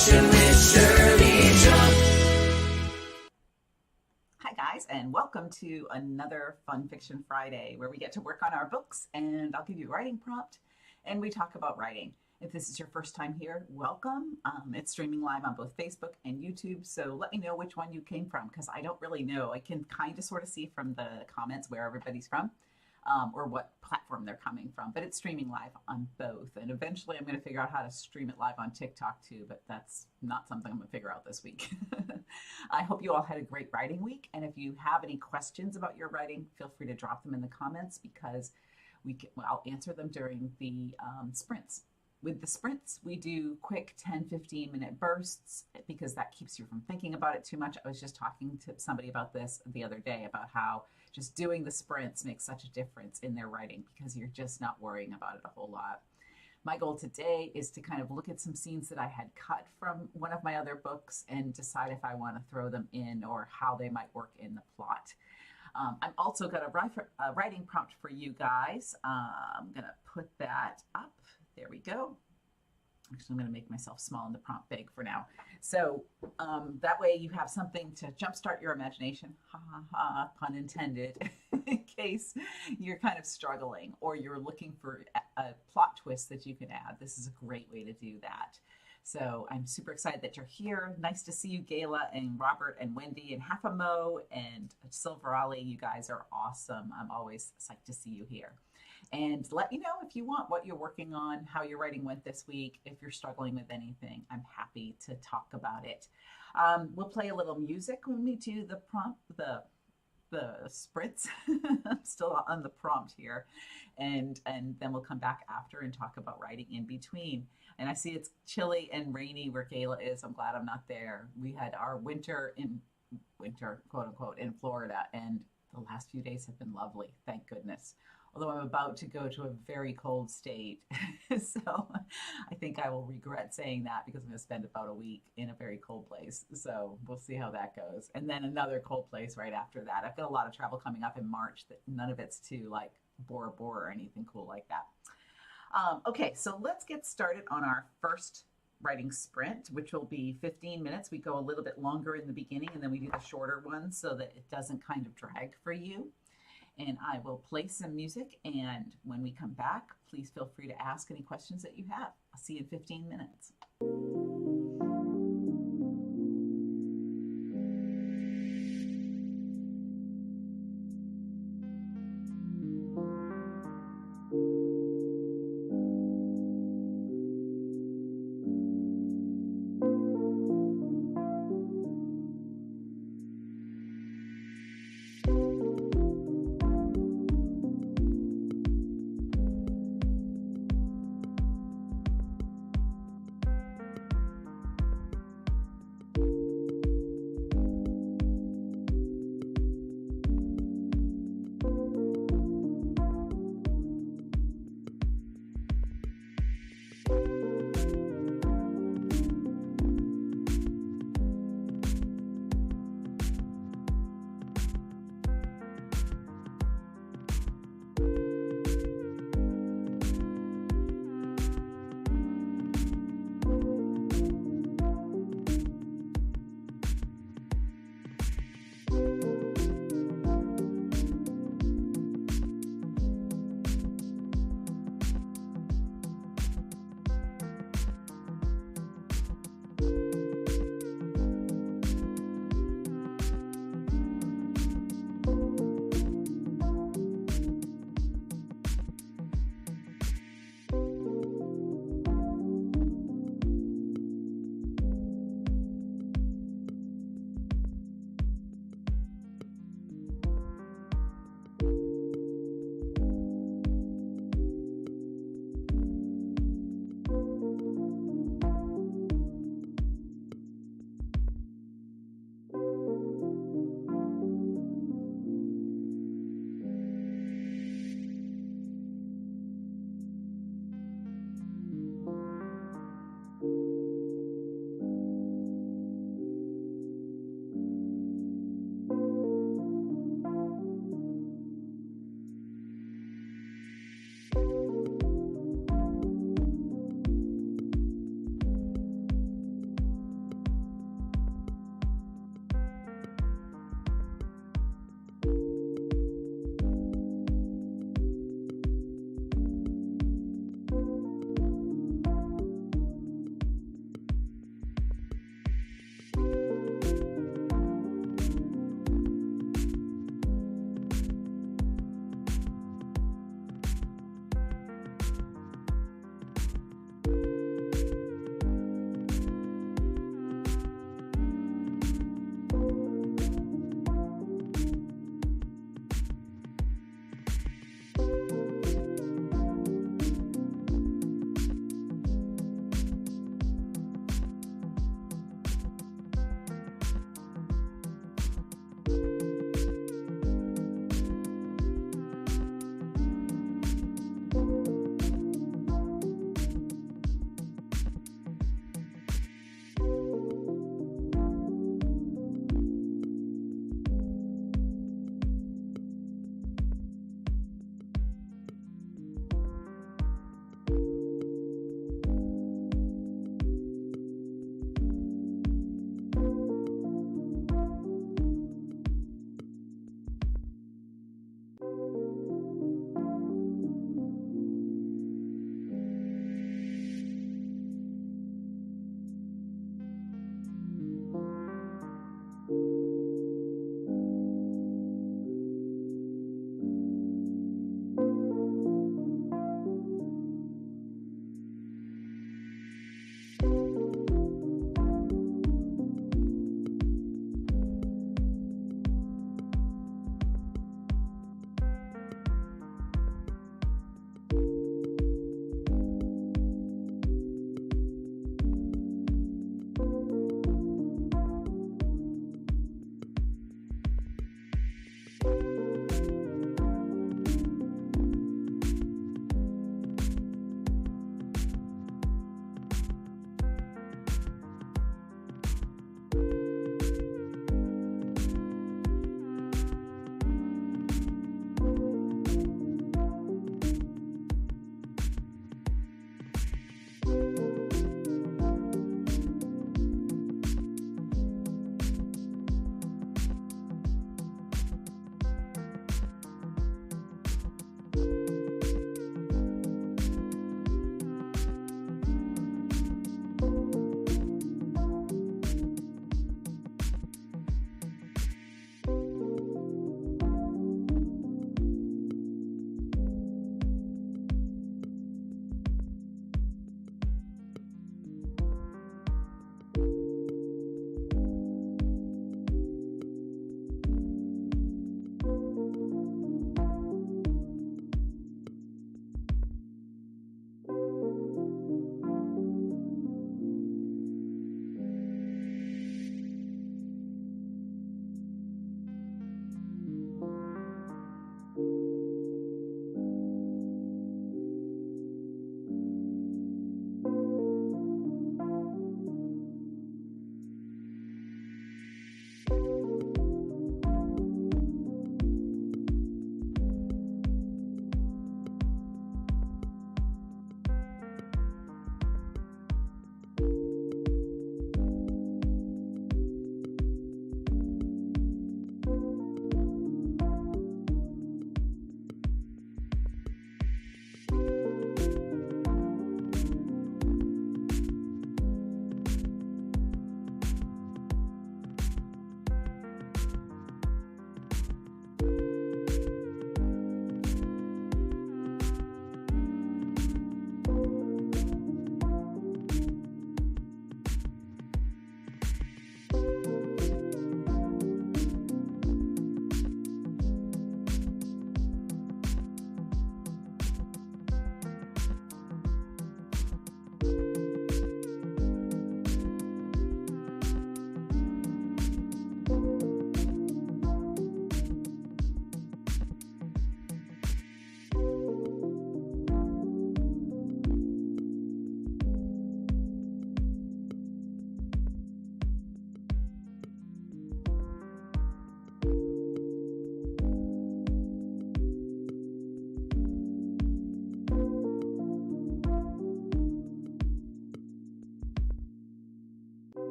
Fiction with Shirley Jump. Hi guys, and welcome to another Fun Fiction Friday where we get to work on our books and I'll give you a writing prompt and we talk about writing. If this is your first time here, welcome. It's streaming live on both Facebook and YouTube, so let me know which one you came from because I don't really know. I can kind of sort of see from the comments where everybody's from. Or what platform they're coming from, but it's streaming live on both. And eventually I'm going to figure out how to stream it live on TikTok too, but that's not something I'm going to figure out this week. I hope you all had a great writing week. And if you have any questions about your writing, feel free to drop them in the comments because I'll answer them during the sprints. With the sprints, we do quick 10, 15-minute bursts because that keeps you from thinking about it too much. I was just talking to somebody about this the other day about how just doing the sprints makes such a difference in their writing because you're just not worrying about it a whole lot. My goal today is to kind of look at some scenes that I had cut from one of my other books and decide if I want to throw them in or how they might work in the plot. I've also got a writing prompt for you guys. I'm going to put that up. There we go. Actually, I'm going to make myself small and the prompt big for now. So that way you have something to jumpstart your imagination, ha ha ha, pun intended, in case you're kind of struggling or you're looking for a plot twist that you can add. This is a great way to do that. So I'm super excited that you're here. Nice to see you, Gayla and Robert and Wendy and Half a Mo and Silver Ali. You guys are awesome. I'm always psyched to see you here. And let me know if you want what you're working on, how your writing went this week. If you're struggling with anything, I'm happy to talk about it. We'll play a little music when we do the prompt, the sprints. I'm still on the prompt here. And then we'll come back after and talk about writing in between. And I see it's chilly and rainy where Gayla is. I'm glad I'm not there. We had our winter, quote unquote, in Florida. And the last few days have been lovely. Thank goodness. Although I'm about to go to a very cold state. So I think I will regret saying that because I'm going to spend about a week in a very cold place. So we'll see how that goes. And then another cold place right after that. I've got a lot of travel coming up in March that none of it's to like Bora Bora or anything cool like that. Okay, so let's get started on our first writing sprint, which will be 15 minutes. We go a little bit longer in the beginning and then we do the shorter ones so that it doesn't kind of drag for you. And I will play some music, and when we come back, please feel free to ask any questions that you have. I'll see you in 15 minutes.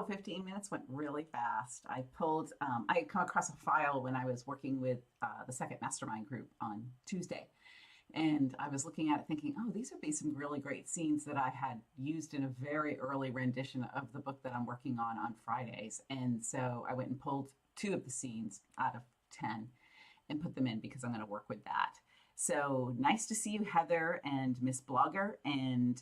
Wow, 15 minutes went really fast. I had come across a file when I was working with the second mastermind group on Tuesday. And I was looking at it thinking, oh, these would be some really great scenes that I had used in a very early rendition of the book that I'm working on Fridays. And so I went and pulled 2 of the scenes out of 10 and put them in because I'm going to work with that. So nice to see you, Heather and Miss Blogger and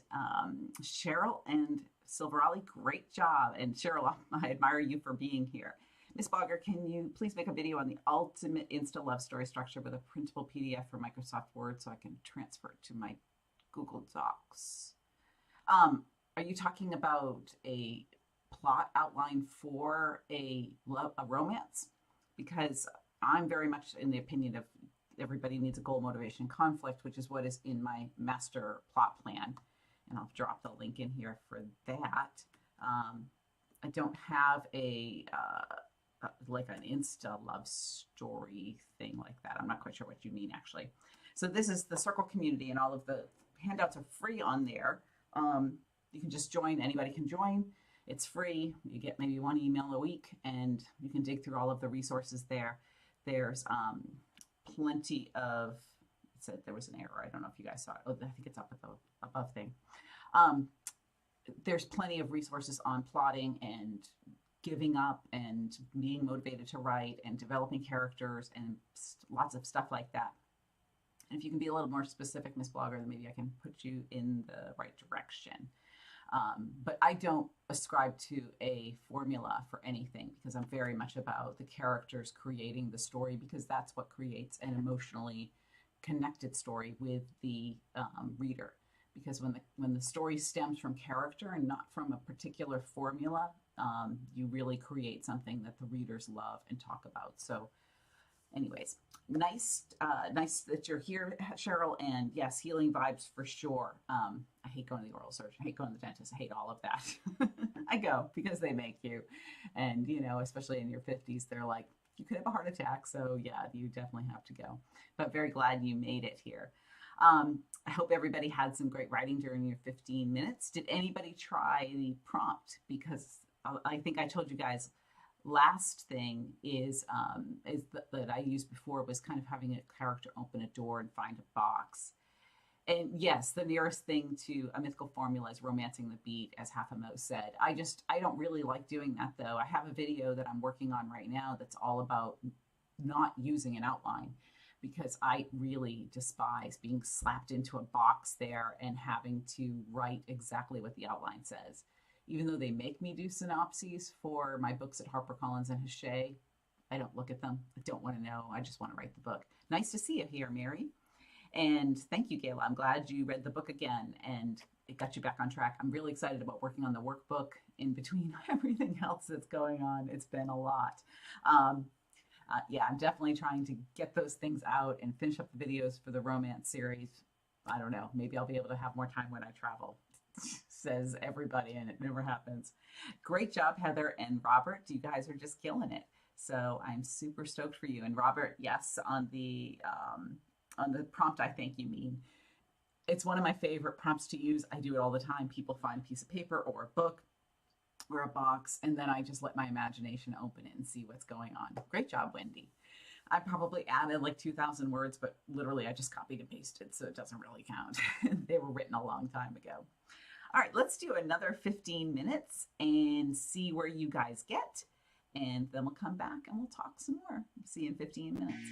Cheryl and Silverali. Great job. And Cheryl, I admire you for being here. Miss Blogger, can you please make a video on the ultimate Insta love story structure with a printable PDF for Microsoft Word so I can transfer it to my Google Docs? Are you talking about a plot outline for a romance? Because I'm very much in the opinion of everybody needs a goal, motivation, conflict, which is what is in my master plot plan. And I'll drop the link in here for that. I don't have like an Insta love story thing like that. I'm not quite sure what you mean actually. So this is the Circle community and all of the handouts are free on there. You can just join, anybody can join. It's free. You get maybe 1 email a week and you can dig through all of the resources there. There's plenty of, it said there was an error. I don't know if you guys saw it. Oh, I think it's up at the above thing. There's plenty of resources on plotting and giving up and being motivated to write and developing characters and lots of stuff like that. And if you can be a little more specific, Miss Blogger, then maybe I can put you in the right direction. But I don't ascribe to a formula for anything because I'm very much about the characters creating the story because that's what creates an emotionally connected story with the reader. Because when the story stems from character and not from a particular formula, you really create something that the readers love and talk about. So anyways, nice that you're here, Cheryl. And yes, healing vibes for sure. I hate going to the oral surgeon. I hate going to the dentist. I hate all of that. I go because they make you. And, you know, especially in your 50s, they're like, you could have a heart attack. So yeah, you definitely have to go. But very glad you made it here. I hope everybody had some great writing during your 15 minutes. Did anybody try the prompt? Because I think I told you guys last thing is that I used before was kind of having a character open a door and find a box. And yes, the nearest thing to a mythical formula is romancing the beat, as Half a Mo said. I don't really like doing that though. I have a video that I'm working on right now that's all about not using an outline, because I really despise being slapped into a box there and having to write exactly what the outline says. Even though they make me do synopses for my books at HarperCollins and Hachette, I don't look at them. I don't want to know. I just want to write the book. Nice to see you here, Mary. And thank you, Gayla. I'm glad you read the book again and it got you back on track. I'm really excited about working on the workbook in between everything else that's going on. It's been a lot. Yeah, I'm definitely trying to get those things out and finish up the videos for the romance series. I don't know, maybe I'll be able to have more time when I travel, says everybody, and it never happens. Great job, Heather and Robert. You guys are just killing it. So I'm super stoked for you. And Robert, yes, on the prompt, I think you mean. It's one of my favorite prompts to use. I do it all the time. People find a piece of paper or a book or a box, and then I just let my imagination open it and see what's going on. Great job, Wendy. I probably added like 2,000 words, but literally I just copied and pasted, so it doesn't really count. They were written a long time ago. All right, let's do another 15 minutes and see where you guys get, and then we'll come back and we'll talk some more. See you in 15 minutes.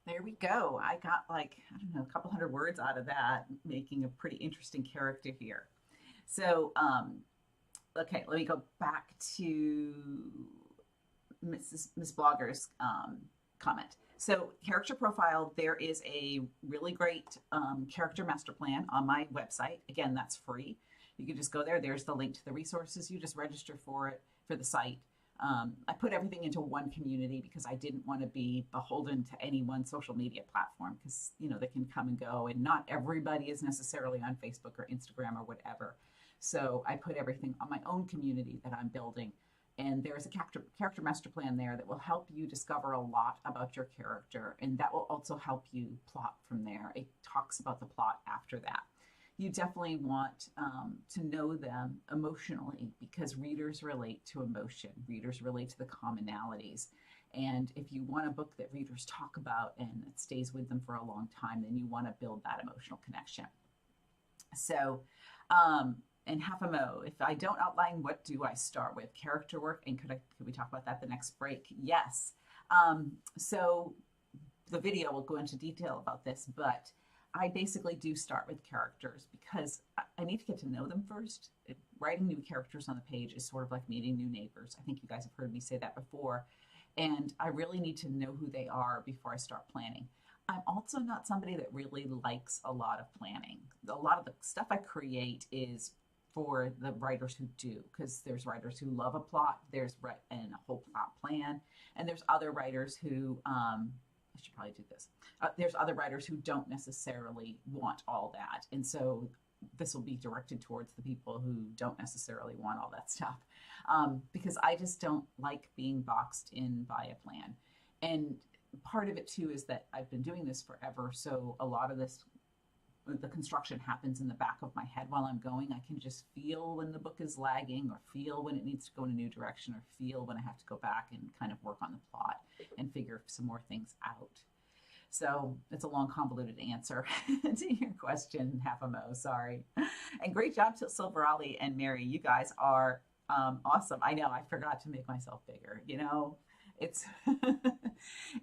There we go. I got like, I don't know, a couple hundred words out of that, making a pretty interesting character here. So, okay, let me go back to Miss Blogger's comment. So, character profile, there is a really great character master plan on my website. Again, that's free. You can just go there. There's the link to the resources. You just register for it for the site. I put everything into one community because I didn't want to be beholden to any one social media platform because, you know, they can come and go and not everybody is necessarily on Facebook or Instagram or whatever. So I put everything on my own community that I'm building. And there's a character master plan there that will help you discover a lot about your character. And that will also help you plot from there. It talks about the plot after that. You definitely want to know them emotionally because readers relate to emotion. Readers relate to the commonalities. And if you want a book that readers talk about and it stays with them for a long time, then you want to build that emotional connection. So, and half a mo, if I don't outline, what do I start with? Character work, and could we talk about that the next break? Yes. So the video will go into detail about this, but I basically do start with characters because I need to get to know them first. Writing new characters on the page is sort of like meeting new neighbors. I think you guys have heard me say that before. And I really need to know who they are before I start planning. I'm also not somebody that really likes a lot of planning. A lot of the stuff I create is for the writers who do, because there's writers who love a plot, there's and a whole plot plan, and there's other writers who I should probably do this. There's other writers who don't necessarily want all that. And so this will be directed towards the people who don't necessarily want all that stuff. Because I just don't like being boxed in by a plan. And part of it too is that I've been doing this forever. So a lot of this, the construction happens in the back of my head while I'm going. I can just feel when the book is lagging or feel when it needs to go in a new direction or feel when I have to go back and kind of work on the plot and figure some more things out. So it's a long, convoluted answer to your question, half a mo, sorry. And great job to Silverali and Mary. You guys are awesome. I know I forgot to make myself bigger. You know, it's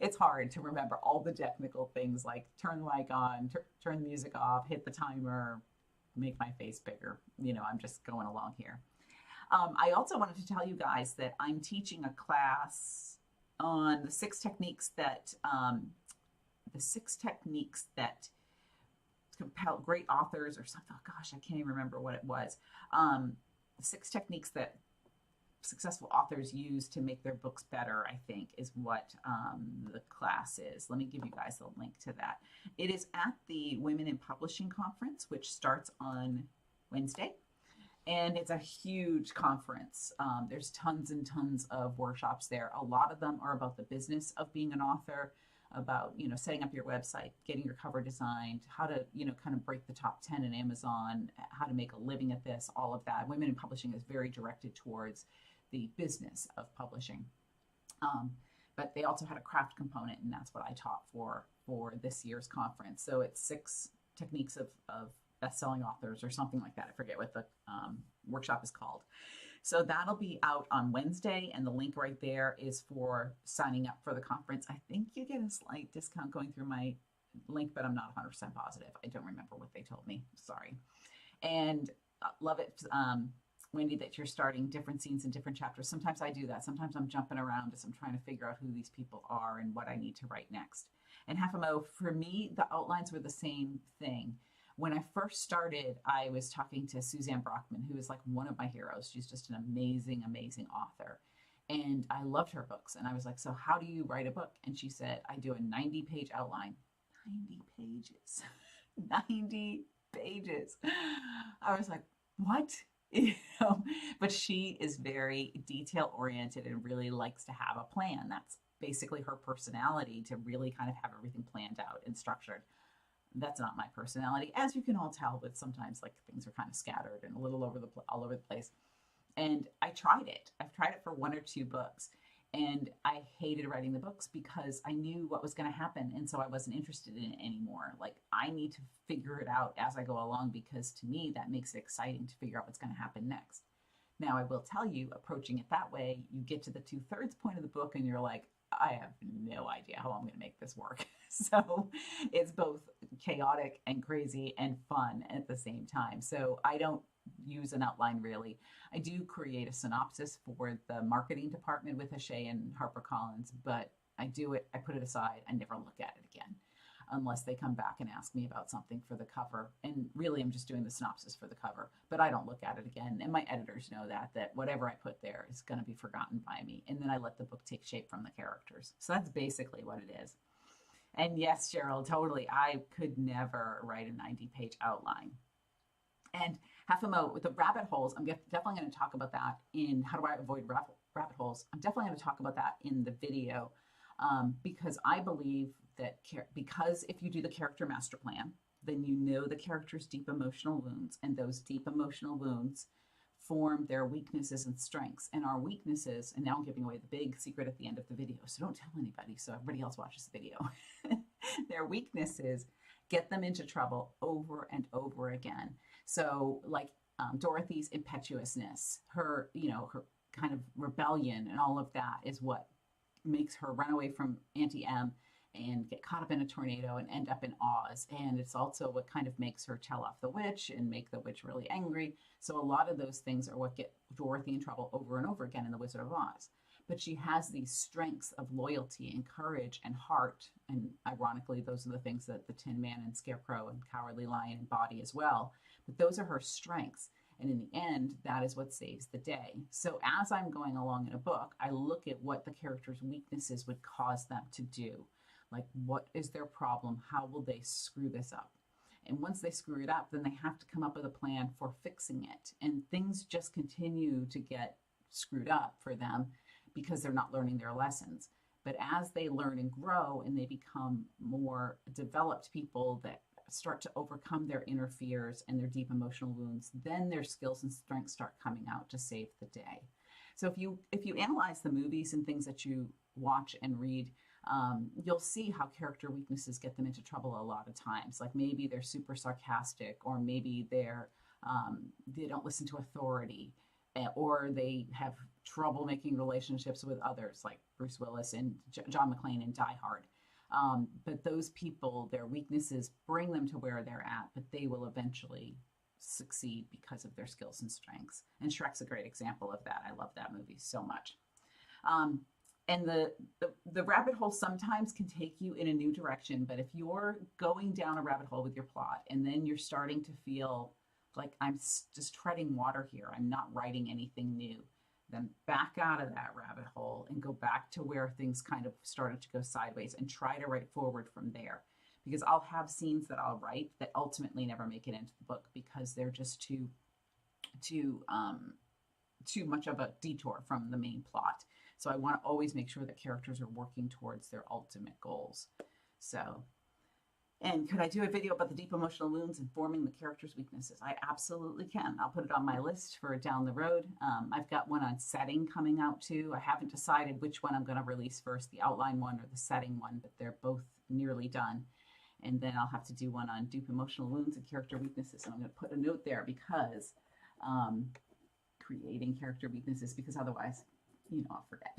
it's hard to remember all the technical things like turn the mic on, turn the music off, hit the timer, make my face bigger. You know, I'm just going along here. I also wanted to tell you guys that I'm teaching a class on the six techniques that compel great authors or something. Oh gosh, I can't even remember what it was. Six techniques that successful authors use to make their books better, I think, is what the class is. Let me give you guys a link to that. It is at the Women in Publishing Conference, which starts on Wednesday. And it's a huge conference. There's tons and tons of workshops there. A lot of them are about the business of being an author, about, you know, setting up your website, getting your cover designed, how to, you know, kind of break the top 10 in Amazon, how to make a living at this, all of that. Women in Publishing is very directed towards the business of publishing. but they also had a craft component, and that's what I taught for this year's conference. So it's 6 techniques of best-selling authors or something like that. I forget what the workshop is called. So that'll be out on Wednesday, and the link right there is for signing up for the conference. I think you get a slight discount going through my link, but I'm not 100% positive. I don't remember what they told me. Sorry. And love it, Wendy, that you're starting different scenes in different chapters. Sometimes I do that. Sometimes I'm jumping around as I'm trying to figure out who these people are and what I need to write next. And Half a Mo, for me, the outlines were the same thing. When I first started, I was talking to Suzanne Brockman, who is like one of my heroes. She's just an amazing, amazing author. And I loved her books. And I was like, so how do you write a book? And she said, I do a 90-page outline. 90 pages. 90 pages. I was like, what? But she is very detail oriented and really likes to have a plan. That's basically her personality, to really kind of have everything planned out and structured. That's not my personality, as you can all tell, but sometimes like things are kind of scattered and a little all over the place. And I tried it. I've tried it for 1 or 2 books, and I hated writing the books because I knew what was going to happen, and so I wasn't interested in it anymore. Like, I need to figure it out as I go along, because to me that makes it exciting to figure out what's going to happen next. Now, I will tell you, approaching it that way, you get to the 2/3 point of the book and you're like, I have no idea how I'm going to make this work. So it's both chaotic and crazy and fun at the same time. So I don't use an outline really. I do create a synopsis for the marketing department with Hachette and HarperCollins, but I do it, I put it aside, I never look at it again unless they come back and ask me about something for the cover. And really, I'm just doing the synopsis for the cover, but I don't look at it again. And my editors know that whatever I put there is going to be forgotten by me. And then I let the book take shape from the characters. So that's basically what it is. And yes, Cheryl, totally. I could never write a 90-page outline. And Half a Mo, with the rabbit holes, I'm definitely going to talk about that in How Do I Avoid Rabbit Holes. I'm definitely going to talk about that in the video, because I believe that because if you do the character master plan, then you know the character's deep emotional wounds, and those deep emotional wounds form their weaknesses and strengths. And our weaknesses, and now I'm giving away the big secret at the end of the video, so don't tell anybody so everybody else watches the video. Their weaknesses get them into trouble over and over again. So like Dorothy's impetuousness, her kind of rebellion and all of that is what makes her run away from Auntie M and get caught up in a tornado and end up in Oz. And it's also what kind of makes her tell off the witch and make the witch really angry. So a lot of those things are what get Dorothy in trouble over and over again in The Wizard of Oz. But she has these strengths of loyalty and courage and heart. And ironically, those are the things that the Tin Man and Scarecrow and Cowardly Lion embody as well. But those are her strengths. And in the end, that is what saves the day. So as I'm going along in a book, I look at what the character's weaknesses would cause them to do. Like, what is their problem? How will they screw this up? And once they screw it up, then they have to come up with a plan for fixing it. And things just continue to get screwed up for them because they're not learning their lessons. But as they learn and grow and they become more developed people that start to overcome their inner fears and their deep emotional wounds, then their skills and strengths start coming out to save the day. So if you analyze the movies and things that you watch and read, you'll see how character weaknesses get them into trouble a lot of times. Like maybe they're super sarcastic, or maybe they don't listen to authority, or they have trouble making relationships with others, like Bruce Willis and John McClane in Die Hard. But those people, their weaknesses bring them to where they're at, but they will eventually succeed because of their skills and strengths. And Shrek's a great example of that. I love that movie so much. And the rabbit hole sometimes can take you in a new direction, but if you're going down a rabbit hole with your plot and then you're starting to feel like I'm just treading water here, I'm not writing anything new, then back out of that rabbit hole and go back to where things kind of started to go sideways and try to write forward from there. Because I'll have scenes that I'll write that ultimately never make it into the book because they're just too much of a detour from the main plot. So I want to always make sure that characters are working towards their ultimate goals. So And could I do a video about the deep emotional wounds and forming the character's weaknesses? I absolutely can. I'll put it on my list for down the road. I've got one on setting coming out too. I haven't decided which one I'm going to release first, the outline one or the setting one, but they're both nearly done. And then I'll have to do one on deep emotional wounds and character weaknesses. And I'm going to put a note there because creating character weaknesses, because otherwise, I'll forget.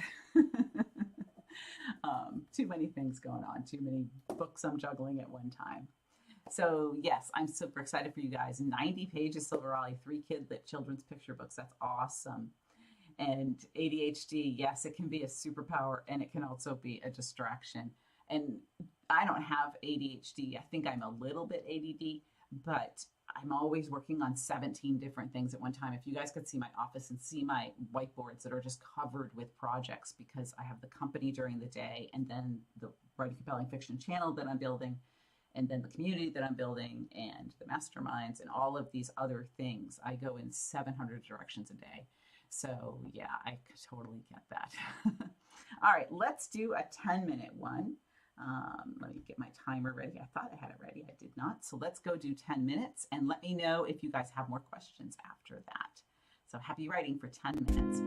Too many things going on, too many books I'm juggling at one time. So yes, I'm super excited for you guys. 90 pages, Silver Ollie, 3 kid-lit children's picture books. That's awesome. And ADHD, yes, it can be a superpower and it can also be a distraction. And I don't have ADHD. I think I'm a little bit ADD, but I'm always working on 17 different things at one time. If you guys could see my office and see my whiteboards that are just covered with projects, because I have the company during the day and then the Writing Compelling Fiction channel that I'm building, and then the community that I'm building and the masterminds and all of these other things. I go in 700 directions a day. So yeah, I totally get that. All right, let's do a 10-minute one. Let me get my timer ready. I thought I had it ready. I did not. So let's go do 10 minutes and let me know if you guys have more questions after that. So happy writing for 10 minutes.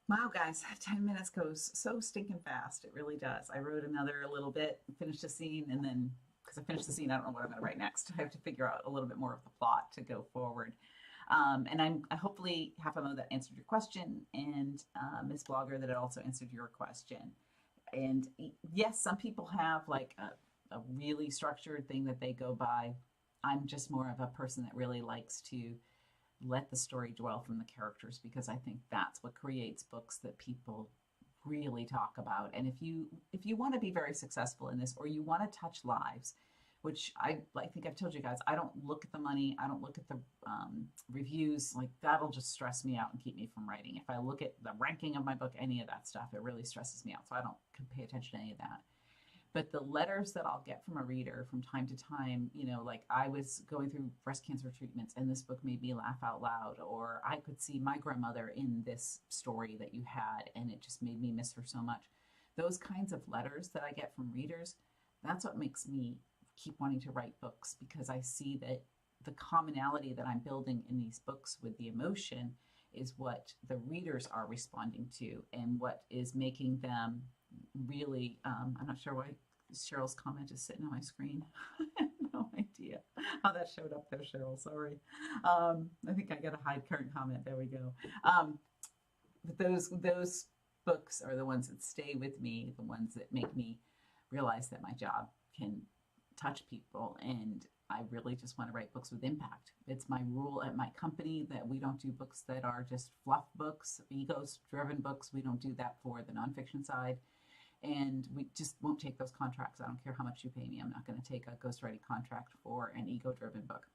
Wow, guys, 10 minutes goes so stinking fast. It really does. I wrote another little bit, finished a scene, and then because I finished the scene, I don't know what I'm going to write next. I have to figure out a little bit more of the plot to go forward. And I hopefully, Half-Mo, that answered your question, and Ms. Blogger, that it also answered your question. And yes, some people have like a really structured thing that they go by. I'm just more of a person that really likes to let the story dwell from the characters because I think that's what creates books that people really talk about. And if you want to be very successful in this, or you want to touch lives, which I think I've told you guys, I don't look at the money, I don't look at the reviews. Like that'll just stress me out and keep me from writing. If I look at the ranking of my book, any of that stuff, it really stresses me out. So I don't pay attention to any of that. But the letters that I'll get from a reader from time to time, like I was going through breast cancer treatments and this book made me laugh out loud, or I could see my grandmother in this story that you had and it just made me miss her so much. Those kinds of letters that I get from readers, that's what makes me keep wanting to write books, because I see that the commonality that I'm building in these books with the emotion is what the readers are responding to and what is making them really, I'm not sure why Cheryl's comment is sitting on my screen. I have no idea how that showed up there, Cheryl. Sorry. I think I got a hide current comment. There we go. But those books are the ones that stay with me, the ones that make me realize that my job can touch people, and I really just want to write books with impact. It's my rule at my company that we don't do books that are just fluff books, ego-driven books. We don't do that for the nonfiction side. And we just won't take those contracts. I don't care how much you pay me. I'm not going to take a ghostwriting contract for an ego-driven book.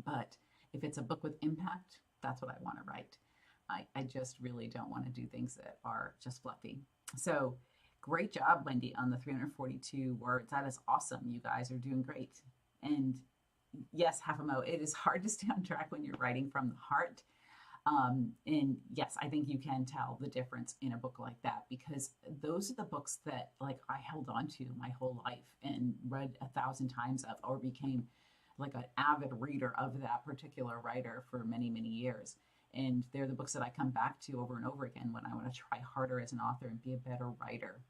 But if it's a book with impact, that's what I want to write. I just really don't want to do things that are just fluffy. So great job, Wendy, on the 342 words. That is awesome. You guys are doing great. And yes, Half-Mo, it is hard to stay on track when you're writing from the heart. And yes, I think you can tell the difference in a book like that, because those are the books that like I held on to my whole life and read 1,000 times of, or became like an avid reader of that particular writer for many, many years. And they're the books that I come back to over and over again when I want to try harder as an author and be a better writer.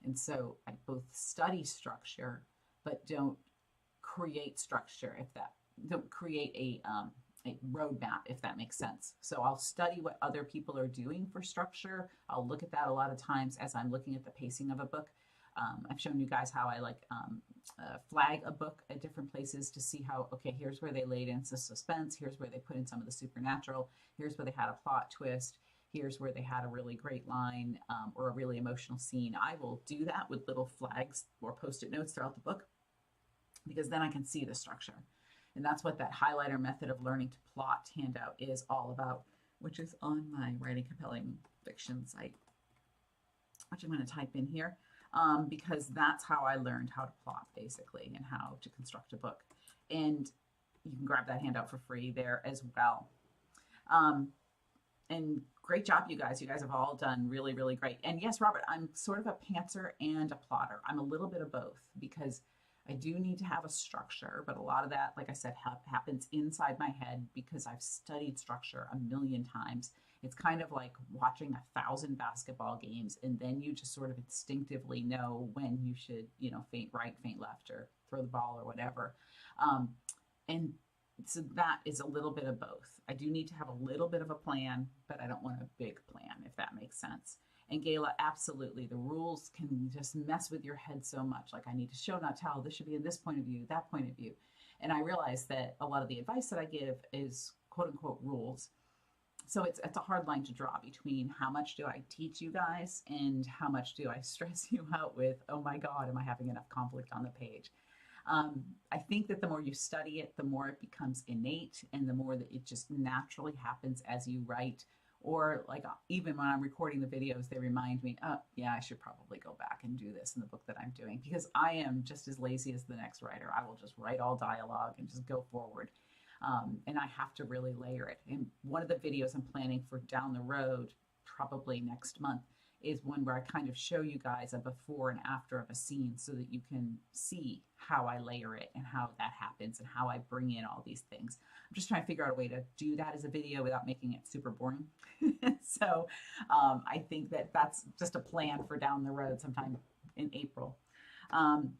And so I both study structure, but don't create structure, if that, don't create a roadmap, if that makes sense. So I'll study what other people are doing for structure. I'll look at that a lot of times as I'm looking at the pacing of a book. I've shown you guys how I flag a book at different places to see how, okay, here's where they laid in some suspense, here's where they put in some of the supernatural, here's where they had a plot twist, here's where they had a really great line or a really emotional scene. I will do that with little flags or post-it notes throughout the book, because then I can see the structure. And that's what that highlighter method of learning to plot handout is all about, which is on my Writing Compelling Fiction site, which I'm going to type in here, because that's how I learned how to plot, basically, and how to construct a book. And you can grab that handout for free there as well. And great job, you guys. You guys have all done really, really great. And yes, Robert, I'm sort of a pantser and a plotter. I'm a little bit of both, because I do need to have a structure, but a lot of that, like I said, happens inside my head because I've studied structure a million times. It's kind of like watching 1,000 basketball games, and then you just sort of instinctively know when you should, feint right, feint left, or throw the ball or whatever. And so that is a little bit of both. I do need to have a little bit of a plan, but I don't want a big plan, if that makes sense. And Gayla, absolutely. The rules can just mess with your head so much. Like, I need to show, not tell. This should be in this point of view, that point of view. And I realize that a lot of the advice that I give is quote unquote rules. So it's a hard line to draw between how much do I teach you guys and how much do I stress you out with, oh my God, am I having enough conflict on the page? I think that the more you study it, the more it becomes innate, and the more that it just naturally happens as you write. Or like even when I'm recording the videos, they remind me, oh yeah, I should probably go back and do this in the book that I'm doing, because I am just as lazy as the next writer. I will just write all dialogue and just go forward. And I have to really layer it. And one of the videos I'm planning for down the road, probably next month, is one where I kind of show you guys a before and after of a scene so that you can see how I layer it and how that happens and how I bring in all these things. I'm just trying to figure out a way to do that as a video without making it super boring. So I think that that's just a plan for down the road sometime in April. Um,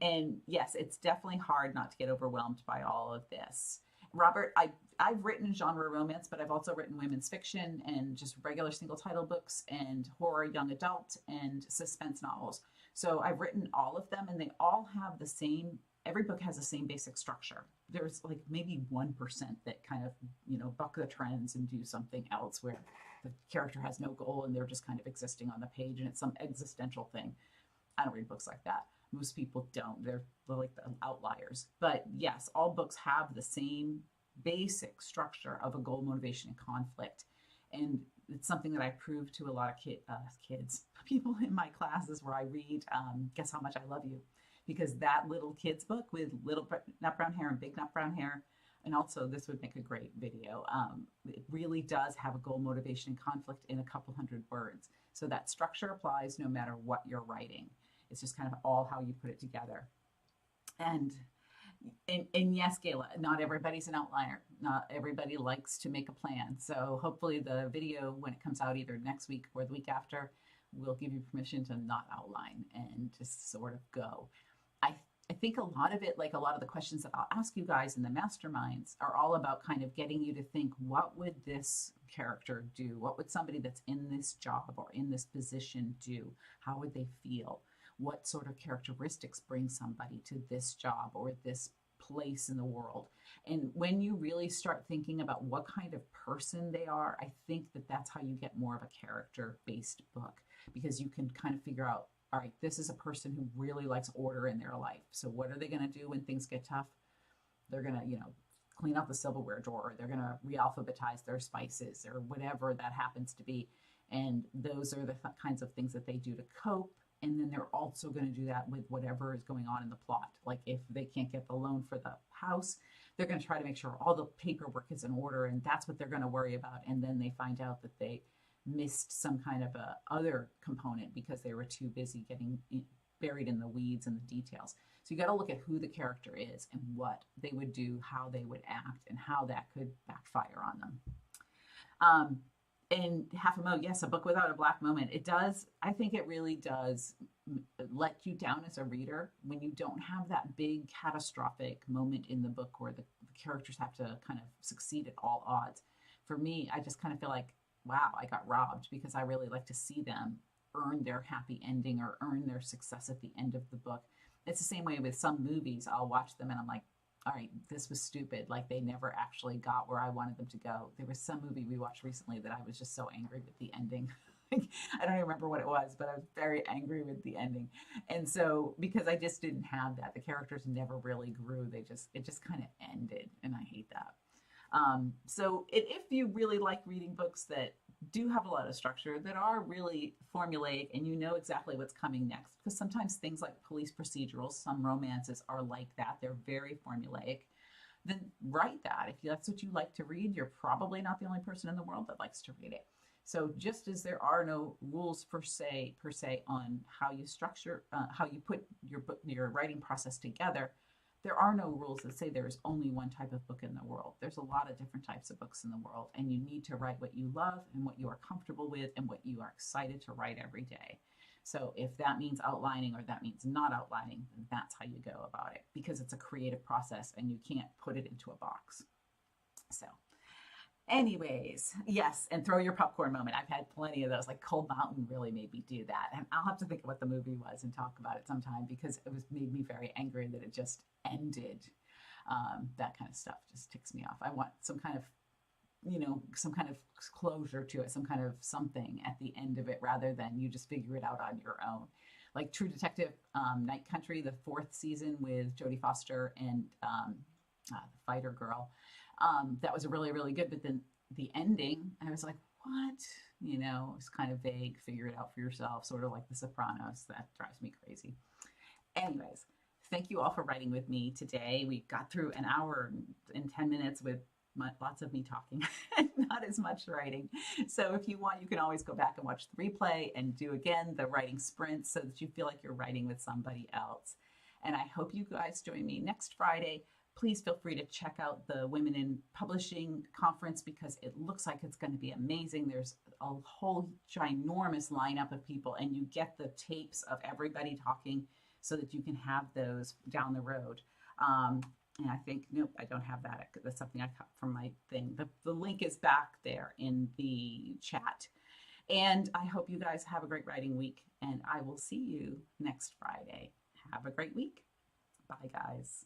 and yes, it's definitely hard not to get overwhelmed by all of this. Robert, I've written genre romance, but I've also written women's fiction and just regular single title books and horror young adult and suspense novels. So I've written all of them and they all have the same, every book has the same basic structure. There's like maybe 1% that kind of, buck the trends and do something else where the character has no goal and they're just kind of existing on the page and it's some existential thing. I don't read books like that. Most people don't. They're like the outliers. But yes, all books have the same basic structure of a goal, motivation, and conflict. And it's something that I prove to a lot of kids, people in my classes where I read Guess How Much I Love You. Because that little kid's book with little nut brown hair and big nut brown hair, and also this would make a great video, it really does have a goal, motivation, and conflict in a couple hundred words. So that structure applies no matter what you're writing. It's just kind of all how you put it together. And yes, Gayla, not everybody's an outliner. Not everybody likes to make a plan. So hopefully the video, when it comes out either next week or the week after, will give you permission to not outline and just sort of go. I think a lot of it, like a lot of the questions that I'll ask you guys in the masterminds, are all about kind of getting you to think, what would this character do? What would somebody that's in this job or in this position do? How would they feel? What sort of characteristics bring somebody to this job or this place in the world? And when you really start thinking about what kind of person they are, I think that that's how you get more of a character-based book, because you can kind of figure out, all right, this is a person who really likes order in their life. So what are they going to do when things get tough? They're going to, clean out the silverware drawer. They're going to re-alphabetize their spices or whatever that happens to be. And those are the kinds of things that they do to cope. And then they're also going to do that with whatever is going on in the plot. Like if they can't get the loan for the house, they're going to try to make sure all the paperwork is in order, and that's what they're going to worry about. And then they find out that they missed some kind of a other component because they were too busy getting buried in the weeds and the details. So you got to look at who the character is and what they would do, how they would act, and how that could backfire on them. And Half a Mo, yes, a book without a black moment. It does, I think it really does let you down as a reader when you don't have that big catastrophic moment in the book where the characters have to kind of succeed at all odds. For me, I just kind of feel like, wow, I got robbed, because I really like to see them earn their happy ending or earn their success at the end of the book. It's the same way with some movies. I'll watch them and I'm like, all right, this was stupid. Like they never actually got where I wanted them to go. There was some movie we watched recently that I was just so angry with the ending. I don't even remember what it was, but I was very angry with the ending. And so, because I just didn't have that, the characters never really grew. It just kind of ended, and I hate that. So if you really like reading books that do have a lot of structure, that are really formulaic, and you know exactly what's coming next, because sometimes things like police procedurals, some romances are like that. They're very formulaic. Then write that. If that's what you like to read, you're probably not the only person in the world that likes to read it. So just as there are no rules per se on how you structure, how you put your writing process together, there are no rules that say there is only one type of book in the world. There's a lot of different types of books in the world, and you need to write what you love and what you are comfortable with and what you are excited to write every day. So if that means outlining or that means not outlining, then that's how you go about it, because it's a creative process and you can't put it into a box. So anyways, yes, and throw your popcorn moment. I've had plenty of those. Like Cold Mountain really made me do that. And I'll have to think of what the movie was and talk about it sometime, because it made me very angry that it just ended. That kind of stuff just ticks me off. I want some kind of, some kind of closure to it, some kind of something at the end of it, rather than you just figure it out on your own. Like True Detective, Night Country, the 4th season with Jodie Foster and the fighter girl. That was really, really good. But then the ending, I was like, what? It's kind of vague. Figure it out for yourself, sort of like The Sopranos. That drives me crazy. Anyways, thank you all for writing with me today. We got through an hour and 10 minutes with lots of me talking, not as much writing. So if you want, you can always go back and watch the replay and do again the writing sprint so that you feel like you're writing with somebody else. And I hope you guys join me next Friday. Please feel free to check out the Women in Publishing Conference because it looks like it's going to be amazing. There's a whole ginormous lineup of people, and you get the tapes of everybody talking so that you can have those down the road. And I think, nope, I don't have that. That's something I cut from my thing. The link is back there in the chat. And I hope you guys have a great writing week, and I will see you next Friday. Have a great week. Bye, guys.